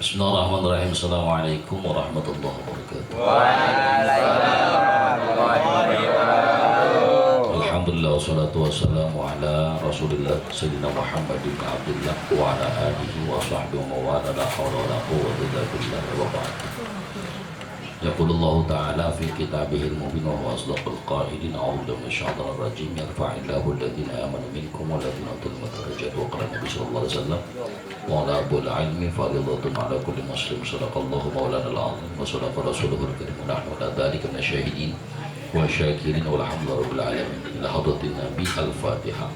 Bismillahirrahmanirrahim. Assalamualaikum warahmatullahi wabarakatuh. Waalaikumsalam warahmatullahi wabarakatuh. Alhamdulillah wassalatu wassalamu ala Rasulillah Sayyidina Muhammad bin Abdullah wa ala alihi wa sahbihi wa mawala la hawla wa la quwwata illa billah wa ba'd. Yaqulullahu ta'ala fi kitabihil mubin wa huwa asdaqul qailin a'udzu billahi minasyaitonir rajim yarfa'illahu alladhina amanu minkum wal ladzina utul ilma darajat wa qala Nabi sallallahu alaihi wasallam wa talabul ilmi fardhatun 'ala kulli muslim sadaqallahu maulana al-'azim wa sadaqa rasuluhul karim wa nahnu ala dzalika minasyahidin wa syakirin walhamdulillahi rabbil alamin. Ila hadratin Nabi al-Fatihah.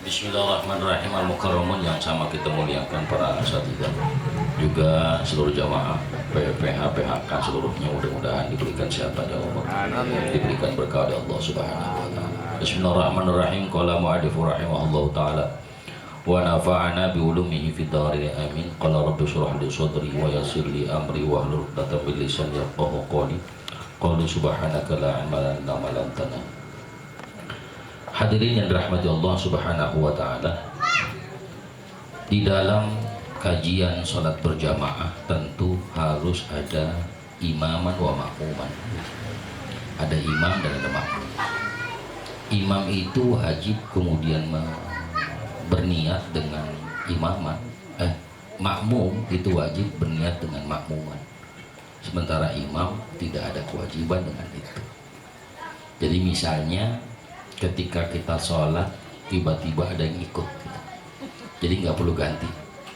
Bismillahirrahmanirrahim. Al-Mukarramun yang sama kita muliakan para asatidzah, juga seluruh jamaah PPH PHK seluruhnya, mudah-mudahan diberikan sehat pada umur, diberikan berkah oleh Allah Subhanahu wa taala. Bismillahirrahmanirrahim. Qala mu'allifur rahimahullahu taala wa nafa'ana bi ulumihi fid dharain amin. Qala rabbi shrah li sadri wa yassir li amri wa hlul 'uqdatam min lisani yafqahu qawli. Qalu subhanaka la ilma lana illa ma 'allamtana. Hadirin yang dirahmati Allah Subhanahu wa taala, di dalam kajian sholat berjamaah tentu harus ada imaman wa makmuman. Ada imam dan ada makmum. Imam itu wajib kemudian berniat dengan imaman. Makmum itu wajib berniat dengan makmuman. Sementara imam tidak ada kewajiban dengan itu. Jadi misalnya ketika kita sholat tiba-tiba ada yang ikut gitu. Jadi nggak perlu ganti,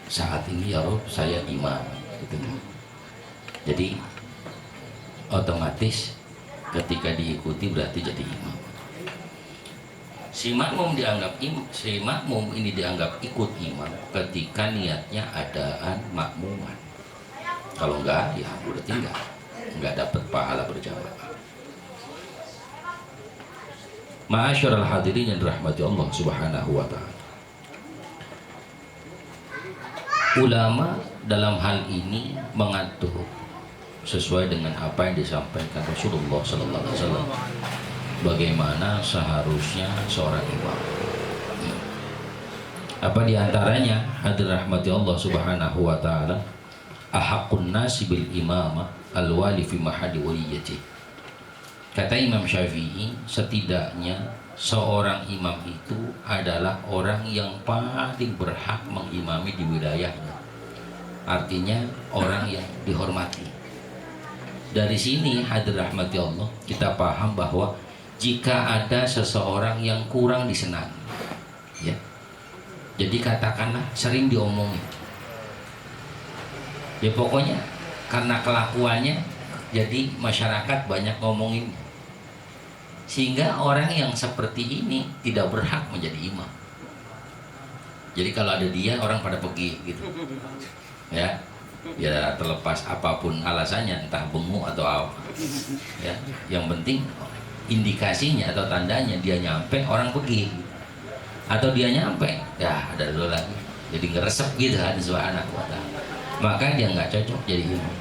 saat ini ya Rob saya imam gitu. Jadi otomatis ketika diikuti berarti jadi imam. Si makmum ini dianggap ikut imam ketika niatnya adaan makmuman. Kalau enggak ya udah tinggal, nggak dapat pahala berjamaah. Ma'asyiral hadirin yang dirahmati Allah Subhanahu wa taala. Ulama dalam hal ini mengatur sesuai dengan apa yang disampaikan Rasulullah sallallahu alaihi wasallam bagaimana seharusnya seorang imam. Apa di antaranya hadirin rahmati Allah Subhanahu wa taala, ahaqqun nasi bil imamah al-wali fi mahali waliyati. Kata Imam Syafi'i, setidaknya seorang imam itu adalah orang yang paling berhak mengimami di wilayahnya. Artinya orang yang dihormati. Dari sini hadir rahmati Allah, kita paham bahwa jika ada seseorang yang kurang disenangi, ya, jadi katakanlah sering diomongin, ya pokoknya karena kelakuannya jadi masyarakat banyak ngomongin, sehingga orang yang seperti ini tidak berhak menjadi imam. Jadi kalau ada dia orang pada pergi gitu, ya terlepas apapun alasannya, entah benguk atau apa, ya yang penting indikasinya atau tandanya dia nyampe orang pergi, atau dia nyampe ya ada dulu lagi, jadi ngeresep gitu kan subhanahu wa ta'ala, maka dia nggak cocok jadi imam,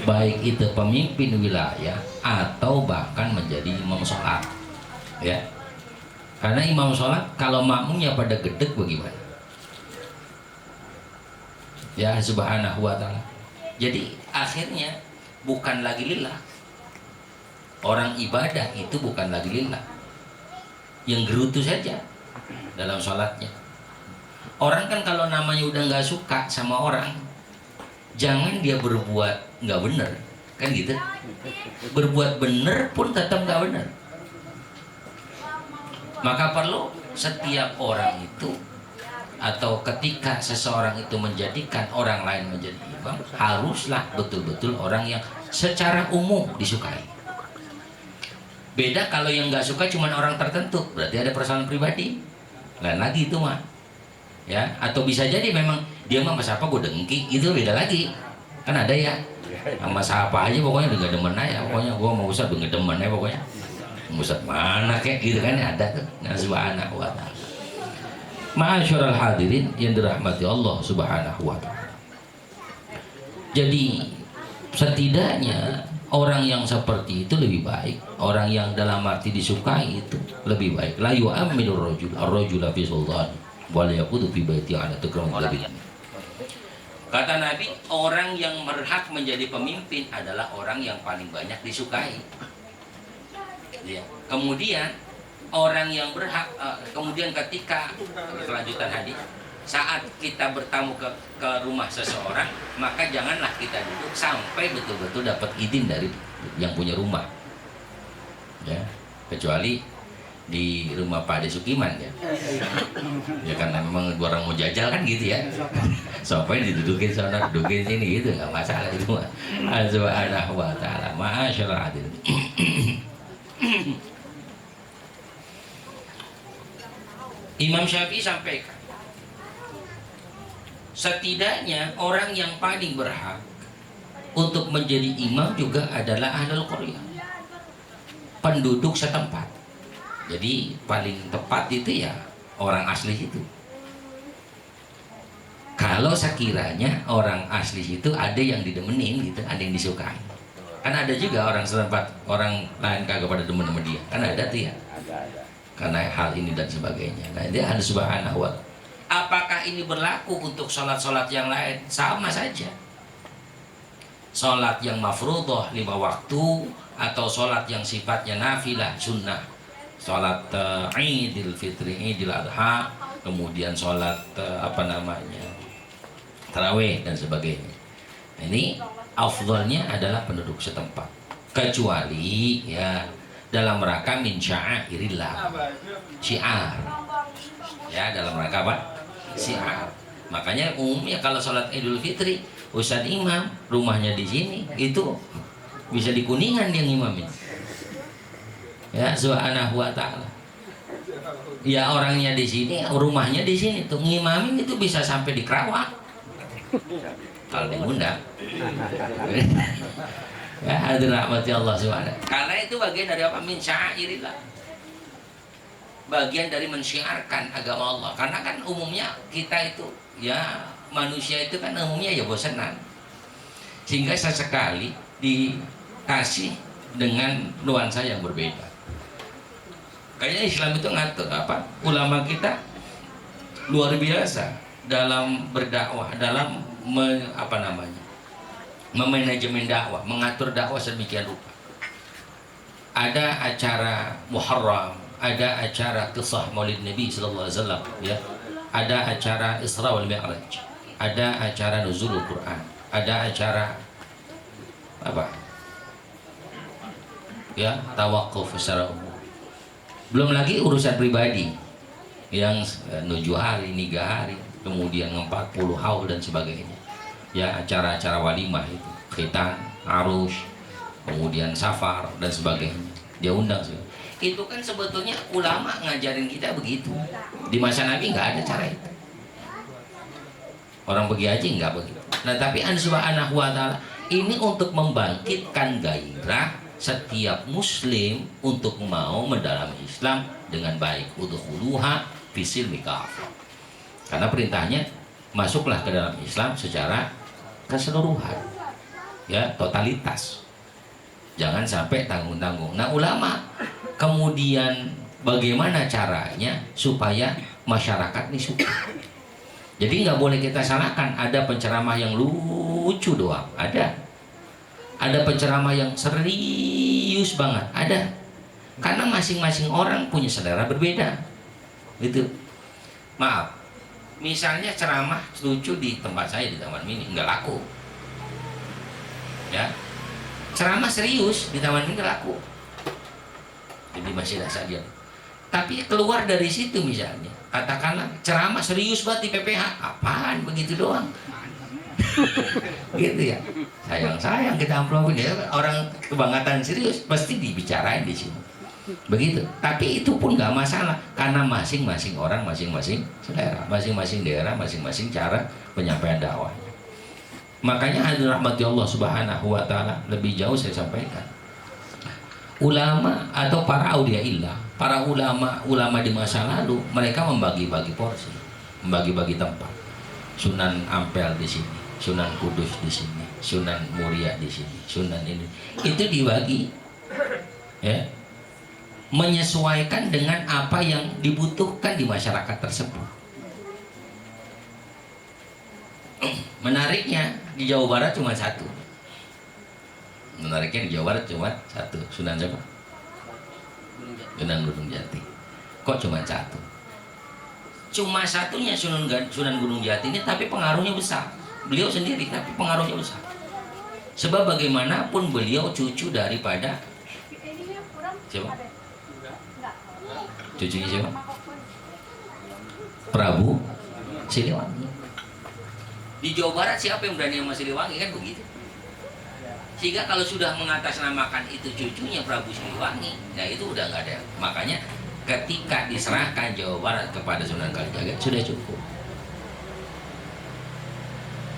baik itu pemimpin wilayah atau bahkan menjadi imam sholat, ya. Karena imam sholat kalau makmumnya pada gedek bagaimana? Ya subhanahu wa ta'ala. Jadi akhirnya bukan lagi lillah. Orang ibadah itu bukan lagi lillah, yang gerutu saja dalam sholatnya. Orang kan kalau namanya udah nggak suka sama orang, jangan dia berbuat nggak benar, kan gitu. Berbuat benar pun tetap nggak benar. Maka perlu setiap orang itu, atau ketika seseorang itu menjadikan orang lain menjadi imam, haruslah betul-betul orang yang secara umum disukai. Beda kalau yang nggak suka cuma orang tertentu, berarti ada persoalan pribadi. Lain lagi itu mah, ya. Atau bisa jadi memang dia mah mas apa gue dengki, itu beda lagi. Kan ada ya, sama siapa aja pokoknya udah gak demen aja, pokoknya gue mau usah udah gak demen aja pokoknya. Ustaz mana kayak gitu kan ada tuh. Nah, subhanahu wa ta'ala. Ma'asyiral hadirin yang dirahmati Allah subhanahu wa ta'ala. Jadi setidaknya orang yang seperti itu lebih baik. Orang yang dalam arti disukai itu lebih baik. La yu'amminur rajul ar-rajula fi sultan wal yaqudu fi baiti ala tukram lebih. Kata Nabi, orang yang berhak menjadi pemimpin adalah orang yang paling banyak disukai. Ya. Kemudian orang yang berhak, kemudian ketika kelanjutan hadis, saat kita bertamu ke rumah seseorang, maka janganlah kita duduk sampai betul-betul dapat izin dari yang punya rumah. Ya, kecuali di rumah Pak Ade Sukiman ya. Ya karena memang orang mau jajal kan gitu ya. Sampai didudukin sana, dudukin sini gitu, nggak masalah itu mah. Subhanahu wa ta'ala. Ma'asyiral hadirin. Imam Syafi'i sampaikan, setidaknya orang yang paling berhak untuk menjadi imam juga adalah ahlul qaryah, penduduk setempat. Jadi paling tepat itu ya orang asli itu. Kalau sekiranya orang asli itu ada yang didemenin gitu, ada yang disukai. Kan ada juga orang setempat, orang lain kagak pada demen sama dia. Kan ada tuh ya. Karena hal ini dan sebagainya. Nah, dia ada subhanahu wa ta'ala. Apakah ini berlaku untuk sholat-sholat yang lain? Sama saja. Sholat yang mafruḍah 5 waktu atau sholat yang sifatnya nafilah sunnah. Sholat Idul Fitri, Idul Adha, kemudian sholat tarawih dan sebagainya. Ini afdhalnya adalah penduduk setempat. Kecuali ya dalam rangka min sya'airillah, syiar. Ya, dalam rangka apa? Syiar. Makanya umumnya kalau sholat Idul Fitri, Ustadz imam rumahnya di sini, itu bisa di Kuningan yang imamin. Ya, subhanahu wa ta'ala. Ya orangnya di sini, rumahnya di sini tuh ngimamin itu bisa sampai di Kerawang. Kalau diundang. Ya, hadirin rahmati Allah subhanahu. Karena itu bagian dari apa? Min sya'airillah. Bagian dari mensyiarkan agama Allah. Karena kan umumnya kita itu ya manusia itu kan umumnya ya bosanan. Sehingga sesekali dikasih dengan nuansa yang berbeda. Kayaknya Islam itu ngatur apa? Ulama kita luar biasa dalam berdakwah, dalam memanajemen dakwah, mengatur dakwah sedemikian rupa. Ada acara Muharram, ada acara kisah Maulid Nabi sallallahu alaihi wasallam, ya. Ada acara Isra wal Mi'raj, ada acara Nuzulul Quran, ada acara apa? Ya, tawakuf secara umum. Belum lagi urusan pribadi yang 7 hari, 3 hari, kemudian 40 haul dan sebagainya. Ya, acara-acara walimah itu, khitan, arus, kemudian safar dan sebagainya. Dia undang sih. Itu kan sebetulnya ulama ngajarin kita begitu. Di masa Nabi nggak ada cara itu. Orang pergi haji nggak begitu. Nah, tapi subhanahu wa ta'ala ini untuk membangkitkan gairah setiap muslim untuk mau mendalami Islam dengan baik. Udkhuluha fisilmi kafah. Karena perintahnya masuklah ke dalam Islam secara keseluruhan. Ya, totalitas. Jangan sampai tanggung-tanggung. Nah, ulama kemudian bagaimana caranya supaya masyarakat ini suka. Jadi nggak boleh kita salahkan. Ada penceramah yang lucu doang, ada penceramah yang serius banget, ada. Karena masing-masing orang punya selera berbeda, gitu. Maaf, misalnya ceramah lucu di tempat saya di Taman Mini nggak laku, ya. Ceramah serius di Taman Mini nggak laku. Jadi masih ada saja. Tapi keluar dari situ misalnya, katakanlah ceramah serius banget di PPH, apaan begitu doang? Gitu ya. Sayang kita amplopin ya, orang kebanggaan serius pasti dibicarain di sini. Begitu. Tapi itu pun nggak masalah karena masing-masing orang masing-masing selera, masing-masing daerah, masing-masing cara penyampaian dakwah. Makanya hadirin rahmati Allah subhanahu wa ta'ala, lebih jauh saya sampaikan. ulama atau para auliaillah, para ulama di masa lalu, mereka membagi-bagi porsi, membagi-bagi tempat. Sunan Ampel di sini, Sunan Kudus di sini, Sunan Muria di sini, Sunan ini. Itu dibagi, ya, menyesuaikan dengan apa yang dibutuhkan di masyarakat tersebut. Menariknya di Jawa Barat cuma satu. Menariknya di Jawa Barat cuma satu. Sunan siapa? Sunan Gunung Jati. Kok cuma satu? Cuma satunya Sunan Gunung Jati ini, tapi pengaruhnya besar. Beliau sendiri, tapi pengaruhnya besar. Sebab bagaimanapun beliau cucu daripada siapa? Cucunya siapa? Prabu Siliwangi. Di Jawa Barat siapa yang berani sama Siliwangi, kan begitu. Sehingga kalau sudah mengatasnamakan itu cucunya Prabu Siliwangi, ya itu udah nggak ada. Makanya ketika diserahkan Jawa Barat kepada Sunan Kalijaga sudah cukup.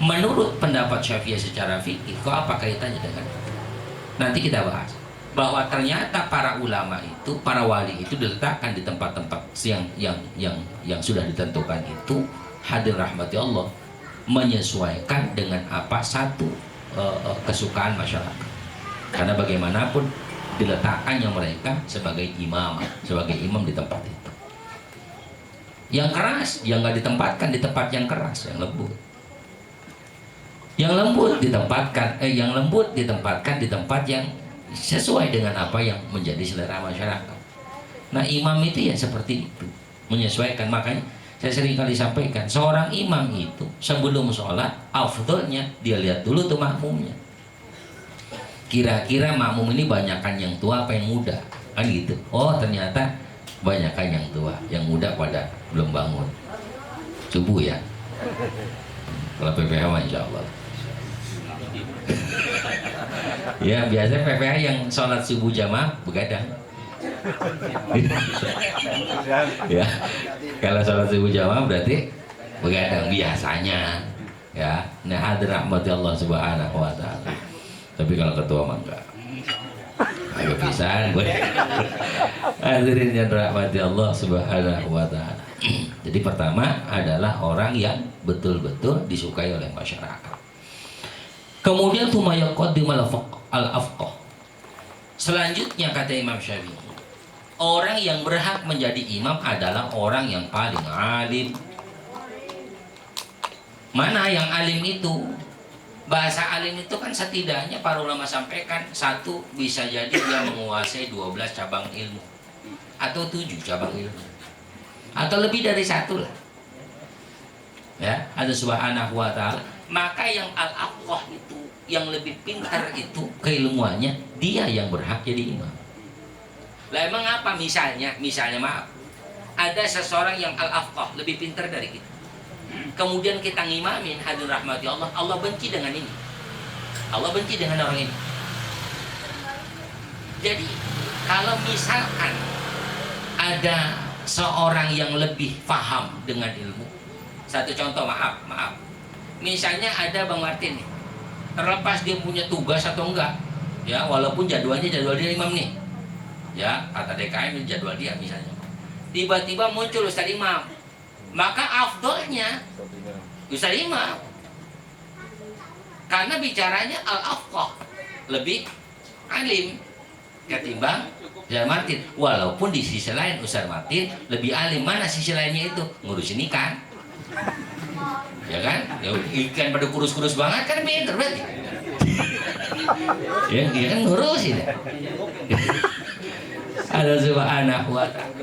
Menurut pendapat Syafi'i secara fikih, kok apa kaitannya dengan itu? Nanti kita bahas bahwa ternyata para ulama itu, para wali itu diletakkan di tempat-tempat yang sudah ditentukan itu, hadir rahmati Allah, menyesuaikan dengan apa satu kesukaan masyarakat. Karena bagaimanapun diletakkannya mereka sebagai imam di tempat itu. Yang keras yang nggak ditempatkan di tempat yang keras, yang lembut. Yang lembut ditempatkan di tempat yang sesuai dengan apa yang menjadi selera masyarakat. Nah, imam itu ya seperti itu, menyesuaikan. Makanya saya sering kali sampaikan, seorang imam itu sebelum sholat, afdolnya dia lihat dulu tuh makmumnya. Kira-kira makmum ini banyakan yang tua apa yang muda, kan gitu. Oh, ternyata banyakan yang tua, yang muda pada belum bangun subuh ya. Kalau PPH mah insya Allah. Ya biasanya PPH yang sholat subuh jamaah begadang. Ya, kalau sholat subuh jamaah berarti begadang biasanya. Ya, nah hadir rahmati Allah subhanahu wa ta'ala. Tapi kalau ketua mah enggak. Agak pisan gue. Hadirin yang rahmati Allah subhanahu wa ta'ala. Jadi pertama adalah orang yang betul-betul disukai oleh masyarakat. Kemudian tumayaqaddimul al-afqah. Selanjutnya kata Imam Syafi'i, orang yang berhak menjadi imam adalah orang yang paling alim. Mana yang alim itu? Bahasa alim itu kan setidaknya para ulama sampaikan, satu bisa jadi dia menguasai 12 cabang ilmu atau 7 cabang ilmu atau lebih dari satu lah. Ya, ada subhanahu wa ta'ala. Maka yang al-afqah itu, yang lebih pintar itu keilmuannya, dia yang berhak jadi imam. Lah emang apa misalnya maaf, ada seseorang yang al-afqah lebih pintar dari kita, kemudian kita ngimamin, hadir rahmati Allah, Allah benci dengan ini, Allah benci dengan orang ini. Jadi kalau misalkan ada seorang yang lebih paham dengan ilmu, satu contoh, maaf, misalnya ada Bang Martin nih, terlepas dia punya tugas atau enggak, ya walaupun jadwal dia imam nih, ya kata DKM jadwal dia misalnya, tiba-tiba muncul Ustaz Imam, maka afdolnya Ustaz Imam, karena bicaranya al-afqah, lebih alim ketimbang Ustaz Martin. Walaupun di sisi lain Ustaz Martin lebih alim. Mana sisi lainnya itu? Ngurusin ikan, ya kan? Ya, ikan pada kurus-kurus banget kan pinter berarti. Ya, dia kan ngurusin. Ada subhanahu wa ta'ala.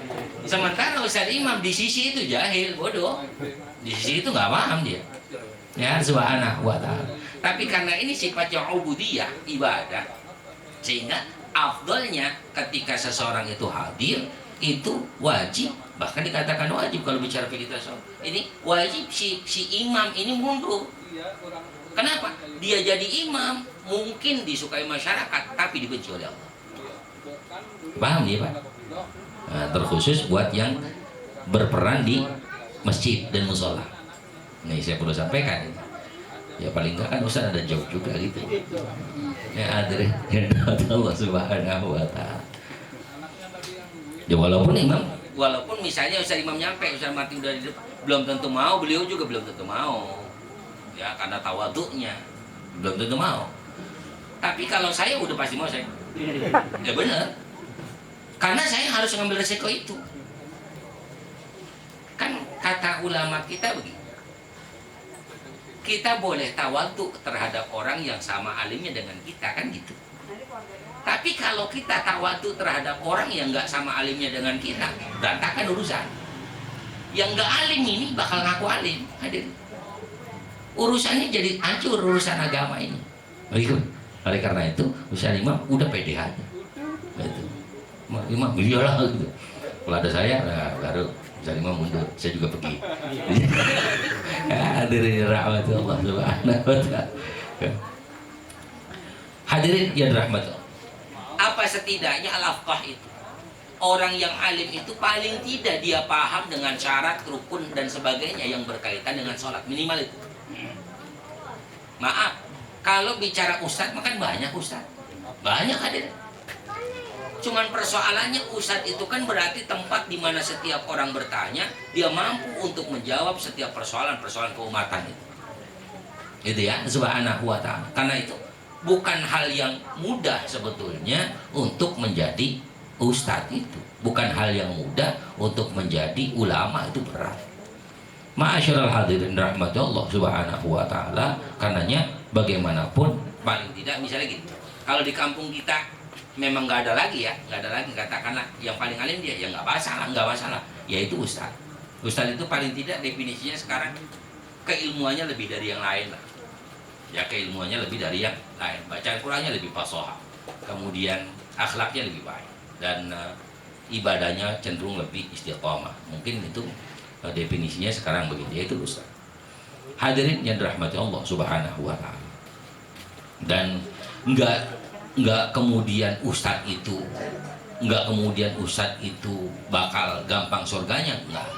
Sementara Ustaz Imam di sisi itu jahil, bodoh. Di sisi itu nggak paham dia. Ya, subhanahu wa ta'ala. Tapi karena ini sifatnya ubudiyah, ibadah, sehingga afdolnya ketika seseorang itu hadir, itu wajib, bahkan dikatakan wajib kalau bicara fikih tasawuf. Ini wajib si imam ini mundur. Kenapa? Dia jadi imam mungkin disukai masyarakat tapi dibenci oleh Allah. Paham ya Pak? Nah, terkhusus buat yang berperan di masjid dan musola. Nih saya perlu sampaikan ini. Ya paling enggak kan Ustaz ada jauh juga gitu. Ya hadirin yang Allah Subhanahu wa taala. Ya walaupun misalnya Ustaz Imam nyampe, Ustaz Martin udah di depan, belum tentu mau, beliau juga belum tentu mau. Ya karena tawaduknya belum tentu mau. Tapi kalau saya udah pasti mau saya. Ya benar. Karena saya harus ngambil resiko itu. Kan kata ulama kita begini. Kita boleh tawaduk terhadap orang yang sama alimnya dengan kita, kan gitu. Tapi kalau kita tawaduk terhadap orang yang nggak sama alimnya dengan kita, berantakan urusan. Yang nggak alim ini bakal ngaku alim, hadir. Urusannya jadi hancur urusan agama ini. Begitu. Oleh karena itu, Ustaz Imam udah pede aja. Gitu. Imam iyalah gitu. Kalau ada saya, nah, baru Ustaz Imam mundur. Saya juga pergi. Hadirin rahmatullah subhanahu wa ta'ala. Hadirin yang rahmatullah. Apa setidaknya al-afqah itu? Orang yang alim itu paling tidak dia paham dengan syarat, rukun dan sebagainya yang berkaitan dengan sholat, minimal itu. Maaf, kalau bicara ustadz makan banyak ustadz, banyak hadirin. Cuman persoalannya ustadz itu kan berarti tempat di mana setiap orang bertanya, dia mampu untuk menjawab setiap persoalan-persoalan keumatan itu. Gitu ya, subhanahu wa ta'ala. Karena itu bukan hal yang mudah sebetulnya untuk menjadi ustadz itu. Bukan hal yang mudah untuk menjadi ulama, itu berat. Ma'asyiral hadirin rahmatullah subhanahu wa ta'ala. Karenanya bagaimanapun paling tidak misalnya gitu. Kalau di kampung kita memang nggak ada lagi ya, nggak ada lagi katakanlah yang paling alim dia, ya nggak masalah, yaitu ustadz. Ustadz itu paling tidak definisinya sekarang keilmuannya lebih dari yang lain lah. Ya keilmuannya lebih dari yang lain, bacaan Qur'annya lebih fasoha, kemudian akhlaknya lebih baik, dan ibadahnya cenderung lebih istiqomah. Mungkin itu definisinya sekarang begitu, yaitu ustaz. Hadirin yang dirahmati Allah subhanahu wa ta'ala. Dan enggak kemudian ustaz itu bakal gampang surganya, enggak.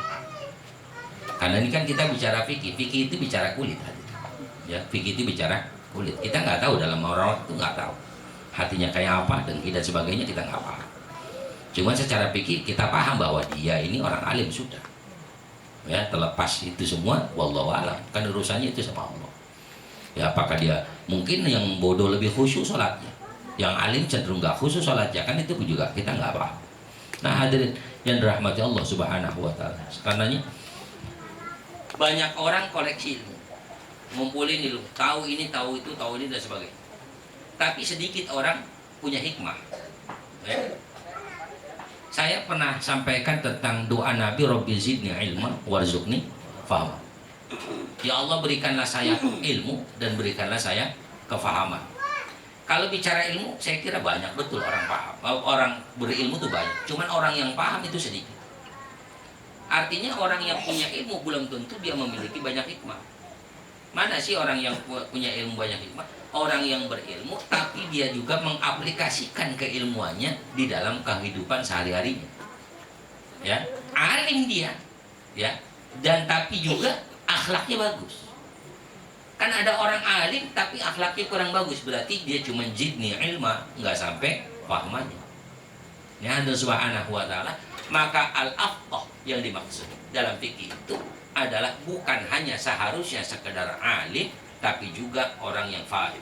Karena ini kan kita bicara fikih itu bicara kulit. Ya, fikih itu bicara kulit. Kita nggak tahu dalam orang itu, nggak tahu hatinya kayak apa dan sebagainya, kita nggak paham. Cuma secara fikih kita paham bahwa dia ini orang alim sudah. Ya, terlepas itu semua, wallahu a'lam. Kan urusannya itu sama Allah. Ya, apakah dia mungkin yang bodoh lebih khusyuk sholatnya, yang alim cenderung nggak khusyuk sholatnya, kan itu juga kita nggak paham. Nah hadirin yang dirahmati Allah subhanahu wa ta'ala. Karenanya banyak orang koleksi ilmu, ngumpulin ilmu, tahu ini dan sebagainya. Tapi sedikit orang punya hikmah. Ya. Saya pernah sampaikan tentang doa Nabi, Rabbi zidni ilma warzuqni fahma. Ya Allah, berikanlah saya ilmu dan berikanlah saya kefahaman. Kalau bicara ilmu, saya kira banyak betul orang paham. Orang berilmu itu banyak. Cuman orang yang paham itu sedikit. Artinya orang yang punya ilmu belum tentu dia memiliki banyak hikmah. Mana sih orang yang punya ilmu banyak hikmah? Orang yang berilmu tapi dia juga mengaplikasikan keilmuannya di dalam kehidupan sehari-harinya. Ya, alim dia, ya. Dan tapi juga akhlaknya bagus. Kan ada orang alim tapi akhlaknya kurang bagus, berarti dia cuma zidni ilma, nggak sampai pahmannya. Ya, Allah subhanahu wa ta'ala. Maka al-afqah yang dimaksud dalam fikih itu adalah bukan hanya seharusnya sekedar alim, tapi juga orang yang fahim.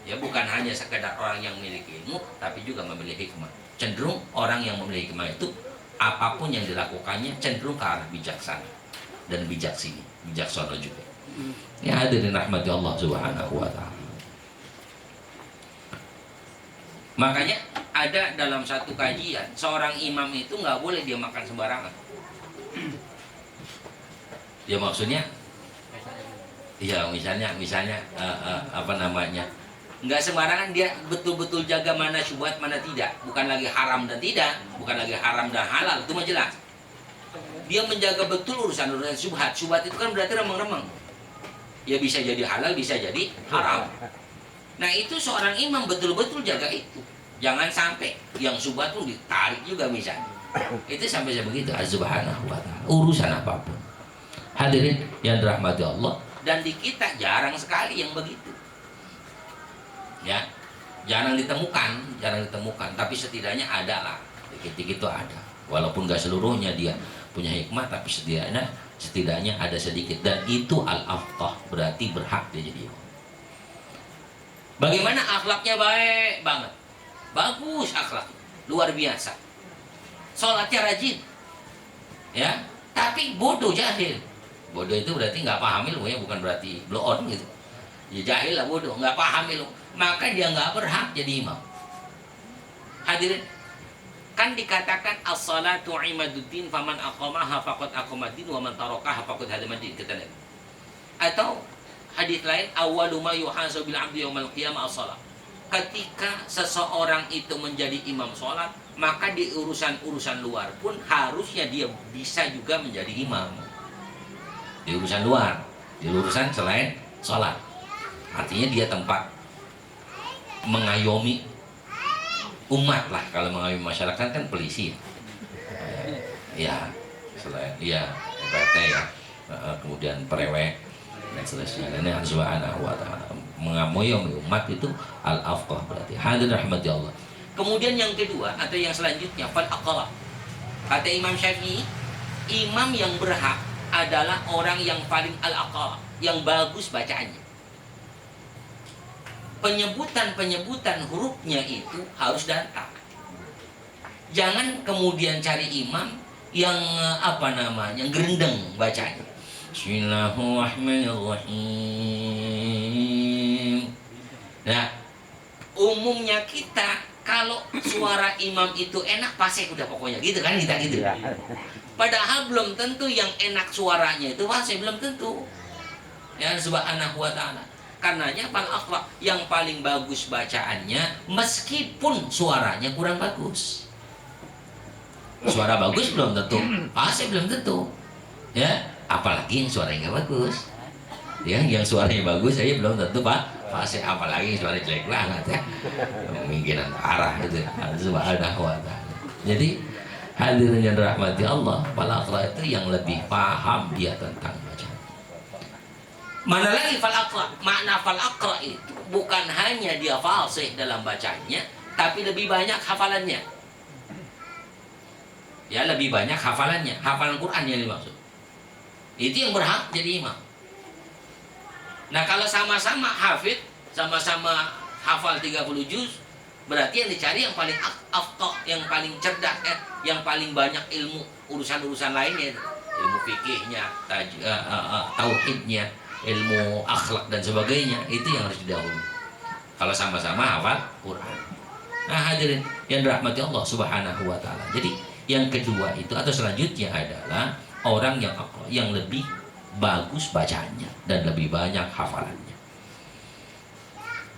Ya, bukan hanya sekedar orang yang memiliki ilmu, tapi juga memiliki hikmah. Cenderung orang yang memiliki hikmah itu apapun yang dilakukannya cenderung ke arah bijaksana dan bijaksana juga. Ya hadirin rahmati Allah subhanahu wa ta'ala. Makanya ada dalam satu kajian, seorang imam itu nggak boleh dia makan sembarangan. Ya maksudnya, ya misalnya apa namanya, nggak sembarangan dia betul-betul jaga mana syubhat mana tidak, bukan lagi haram dan tidak, bukan lagi haram dan halal, itu mah jelas. Dia menjaga betul urusan syubhat. Syubhat itu kan berarti remeng-remeng. Ya bisa jadi halal, bisa jadi haram. Nah itu seorang imam betul-betul jaga itu. Jangan sampai yang syubhat pun ditarik juga misalnya. Itu sampai begitu. Subhanahu wa ta'ala. Urusan apapun. Hadirin yang dirahmati Allah, Dan di kita jarang sekali yang begitu. Ya, jarang ditemukan, tapi setidaknya ada lah, dikit-dikit itu ada. Walaupun gak seluruhnya dia punya hikmah, tapi setidaknya ada sedikit, dan itu al-afqah, berarti berhak dia jadi imam. Bagaimana akhlaknya? Baik banget, bagus akhlak, luar biasa. Sholatnya rajin, ya, tapi bodoh, jahil. Bodoh itu berarti nggak paham ilmunya, bukan berarti blow on gitu. Ya jahil lah, bodoh, nggak paham ilmu, maka dia nggak berhak jadi imam. Hadirin, kan dikatakan as-salatu imaduddin faman aqamaha faqad aqamaddin wa man tarakaha faqad hadamaddin, kata Nabi. Atau hadis lain, awwalu ma yuhasabu bil 'abdi yaumil qiyamah as-shalah. Ketika seseorang itu menjadi imam sholat, maka di urusan-urusan luar pun harusnya dia bisa juga menjadi imam. Di urusan luar, di urusan selain sholat, artinya dia tempat mengayomi umat lah. Kalau mengayomi masyarakat kan polisi ya, selain ya RT ya, kemudian perewek dan seterusnya. Ini subhanahu wa ta'ala mengayomi umat itu al-afqah, berarti hadir rahmati Allah. Kemudian yang kedua atau yang selanjutnya fal aqra. Kata Imam Syafi'i, imam yang berhak adalah orang yang paling al-aqra, yang bagus bacaannya. Penyebutan hurufnya itu harus datang. Jangan kemudian cari imam yang gerendeng bacanya. Bismillahirrahmanirrahim. Nah, umumnya kita kalau suara imam itu enak, fasih udah pokoknya gitu kan, kita gitu. Padahal belum tentu yang enak suaranya itu fasih, belum tentu. Ya subhanahu wa ta'ala. Karenanya fal aqra, yang paling bagus bacaannya meskipun suaranya kurang bagus. Suara bagus belum tentu fasih, belum tentu. Ya, apalagi yang suaranya nggak bagus. Ya, yang suaranya bagus saya belum tentu fasih, apalagi yang suaranya jelek banget ya. Kemungkinan parah itu. Subhanahu wa ta'ala. Jadi hadirin yang dirahmati Allah, fal aqra itu yang lebih paham dia tentang bacaan. Mana lagi fal aqra? Makna fal aqra itu bukan hanya dia fasih dalam bacanya, tapi lebih banyak hafalannya. Ya, lebih banyak hafalannya, hafalan Quran yang dimaksud. Itu yang berhak jadi imam. Nah, kalau sama-sama hafid, sama-sama hafal 30 juz, berarti yang dicari yang paling afqah, yang paling cerdas, yang paling banyak ilmu urusan-urusan lainnya, ilmu fikihnya, tauhidnya, ilmu akhlak dan sebagainya, itu yang harus didahului. Kalau sama-sama hafal Quran. Nah, hadirin yang dirahmati Allah Subhanahu wa ta'ala. Jadi yang kedua itu atau selanjutnya adalah orang yang lebih bagus bacaannya dan lebih banyak hafalannya.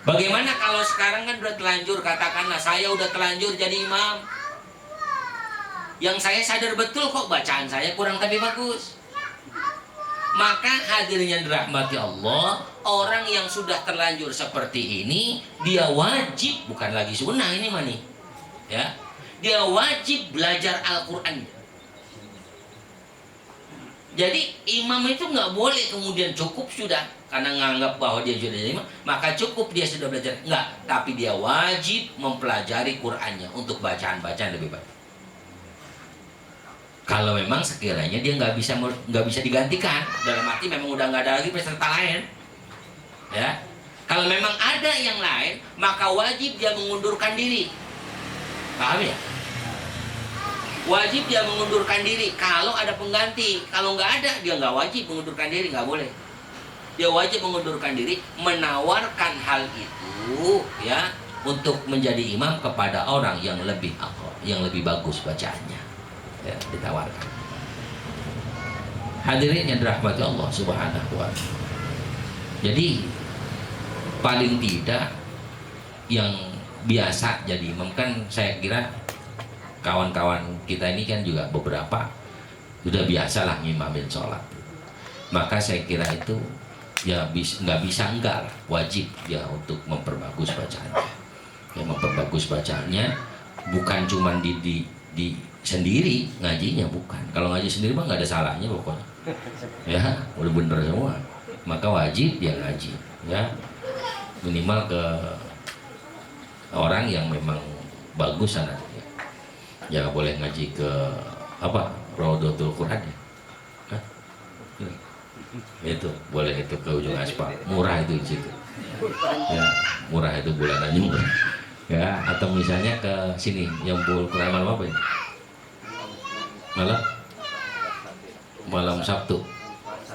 Bagaimana kalau sekarang kan udah telanjur, katakanlah saya udah telanjur jadi imam, yang saya sadar betul kok bacaan saya kurang tapi bagus. Maka hadirin yang dirahmati Allah, orang yang sudah terlanjur seperti ini, dia wajib, bukan lagi sunnah ini mah nih, ya, dia wajib belajar Al-Quran. Jadi imam itu nggak boleh kemudian cukup sudah karena nganggap bahwa dia sudah jadi imam, maka cukup dia sudah belajar. Enggak, tapi dia wajib mempelajari Qurannya untuk bacaan-bacaan lebih baik. Kalau memang sekiranya dia nggak bisa digantikan, dalam arti memang udah nggak ada lagi peserta lain, ya. Kalau memang ada yang lain, maka wajib dia mengundurkan diri. Paham ya? Wajib dia mengundurkan diri kalau ada pengganti. Kalau nggak ada, dia nggak wajib mengundurkan diri, nggak boleh. Dia wajib mengundurkan diri, menawarkan hal itu ya untuk menjadi imam kepada orang yang lebih bagus bacaannya, ya, ditawarkan. Hadirin yang dirahmati Allah Subhanahu wa ta'ala. Jadi paling tidak yang biasa jadi imam, kan saya kira kawan-kawan kita ini kan juga beberapa sudah biasalah ngimamin sholat. Maka saya kira itu ya nggak bisa enggak lah, wajib ya untuk memperbagus bacaannya. Ya, memperbagus bacaannya bukan cuma di sendiri ngajinya, bukan. Kalau ngaji sendiri mah nggak ada salahnya pokoknya. Ya, udah bener semua. maka wajib dia ngaji, ya minimal ke orang yang memang bagus sanadnya. Jangan boleh ngaji ke apa Raudhatul Quran ya. Hah? Itu boleh itu ke ujung aspal, murah itu di situ. Ya, murah itu bulanannya murah. Ya, atau misalnya ke sini yang Quran malam apa ini? Malam Sabtu.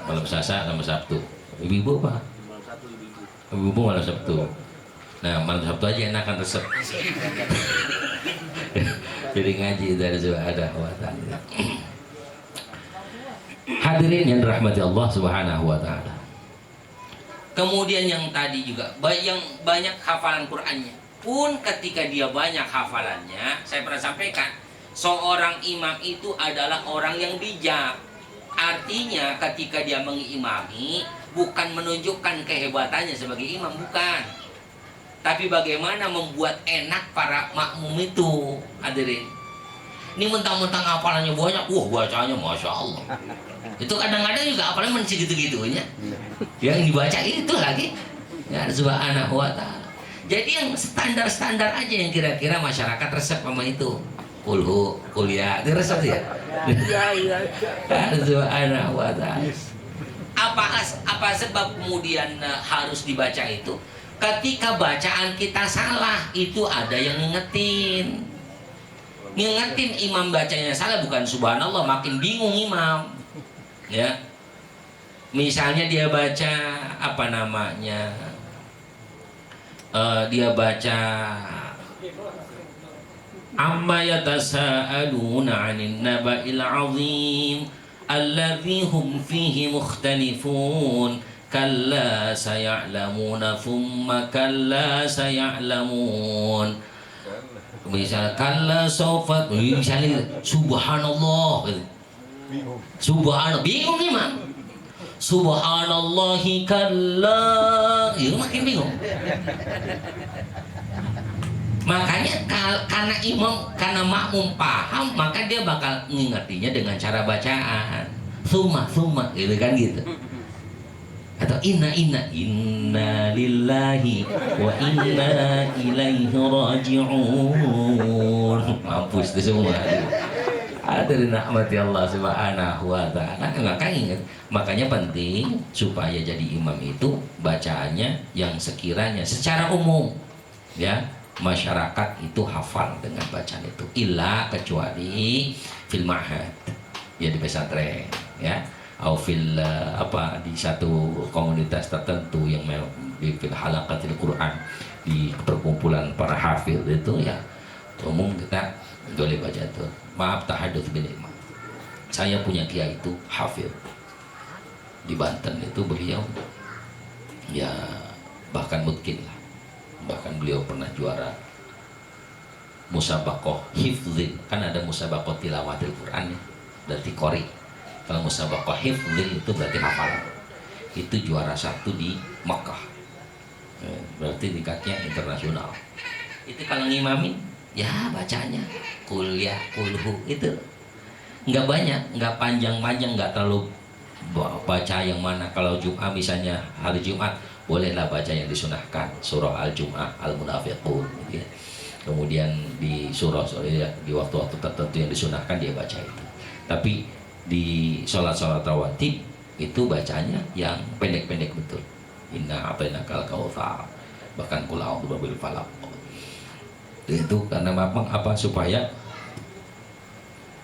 Malam Selasa sama Sabtu. Ibu-ibu apa? Ibu-ibu malam Sabtu. Nah, malam Sabtu aja enakan resep. Jadi ngaji dari Subhanahu wa ta'ala. Hadirin yang dirahmati Allah Subhanahu wa ta'ala. Kemudian yang tadi juga yang banyak hafalan Qur'annya. Pun ketika dia banyak hafalannya, saya pernah sampaikan, seorang imam itu adalah orang yang bijak. Artinya ketika dia mengimami, bukan menunjukkan kehebatannya sebagai imam, bukan. Tapi bagaimana membuat enak para makmum itu, hadirin. Ini mentang-mentang hafalannya banyak, wah bacanya Masya Allah. Itu kadang-kadang juga hafalannya masih gitu-gitunya. Yang dibaca itu lagi, ya Subhanahu wa ta'ala. Jadi yang standar-standar aja yang kira-kira masyarakat resep sama itu. Kulhu, kuliah, itu resep ya. Subhanahu wa ta'ala. Apa sebab kemudian harus dibaca itu? Ketika bacaan kita salah, itu ada yang ngingetin. Ngingetin imam bacanya salah, bukan subhanallah, makin bingung imam. Ya. Misalnya dia baca apa namanya? Dia baca amma yatasaaluna 'anil naba'il 'azim alladzi hum fihi mukhtalifun kalla saya'lamuna thumma kalla saya'lamun. Misalnya kalla sawfa, misalnya subhanallah, subhanallah, bingung imam. Subhanallahi kalla, ya makin bingung. Makanya karena makmum paham, maka dia bakal ngingatinya dengan cara bacaan summa gitu kan gitu. Atau inna lillahi wa inna ilaihi raji'un. Mampus itu semua. Ada nikmati Allah Subhanahu wa ta'ala. Makanya penting supaya jadi imam itu bacaannya yang sekiranya secara umum, ya, masyarakat itu hafal dengan bacaan itu. Illa kecuali fil ma'had, ya di pesantren, ya, atau fil di satu komunitas tertentu yang di fil halaqatil Quran, di perkumpulan para hafil itu, ya umum kita boleh baca itu. Maaf tahadduts bil imam. Saya punya kiai itu hafil di Banten itu, beliau ya bahkan mungkin lah, bahkan beliau pernah juara musabaqah hifdzin. Kan ada musabaqah tilawatil Quran ya, berarti qori. Kalau musabaqah hifdzin itu berarti hafalan. Itu juara 1 di Makkah, berarti tingkatnya internasional. Itu kalau ngimamin, ya bacanya kuliah kulhu itu nggak banyak, nggak panjang-panjang, nggak terlalu baca yang mana. Kalau Jumat misalnya hari Jumat, bolehlah baca yang disunahkan, surah Al-Jum'ah, Al-Munafiqun gitu ya. Kemudian di surah ya, di waktu-waktu tertentu yang disunahkan dia baca itu. Tapi di sholat-sholat rawatib itu bacanya yang pendek-pendek betul. Inna a'tainakal kautsar, bahkan qul a'udzu birabbil falaq. Itu karena memang apa, supaya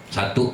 satu